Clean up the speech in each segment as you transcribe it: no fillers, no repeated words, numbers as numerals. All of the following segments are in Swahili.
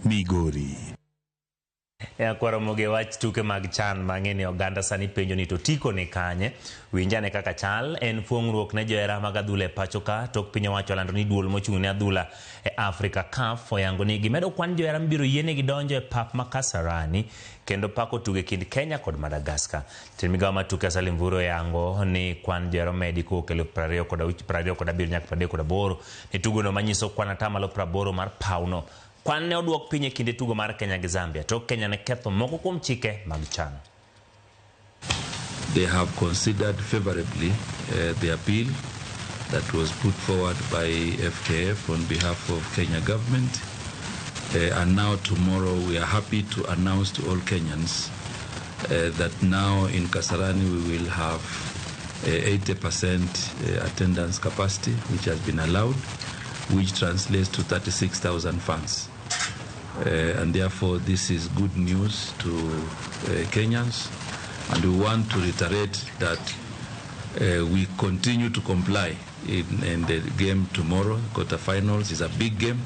Migori. Kwa Ramogi wach tuke mag chan mang'eni oganda sani penjo ni to tiko ni kanye winjane kaka chal en fuong'ruok ne johera mag adhula e pachoka tok piny owacho lando ni duol mochung' ne adhula e Africa CAF oyango ni gimedo kwan johera mibiro yiene gidonjo e pap ma Kasarani kendo pako tuge kind Kenya kod Madagascar. Migawo mar tuke Salim Vuro yango ni kwan johera medi kokelo 27 nyaka 38 ni tugono manyiso kwan atamalo 80 mar pauno. Kwan ne oduok piny e kinde tugo mar Kenya gi Zambia to Kenya ne ketho moko kuom chike mag chan. They have considered favorably the appeal that was put forward by FKF on behalf of Kenya government. And now tomorrow we are happy to announce to all Kenyans that now in Kasarani we will have 80% attendance capacity, which has been allowed, which translates to 36,000 fans. And therefore this is good news to Kenyans, and we want to reiterate that we continue to comply in the game tomorrow. Quarterfinals is a big game,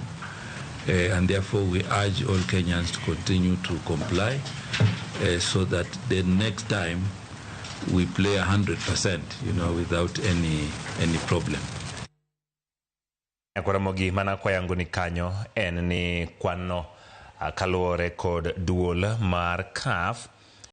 and therefore we urge all Kenyans to continue to comply so that the next time we play 100%, without any problem. Kwa Ramogi mana kwa yangu ni kanyo en ni kwano kaluore kod duol mar CAF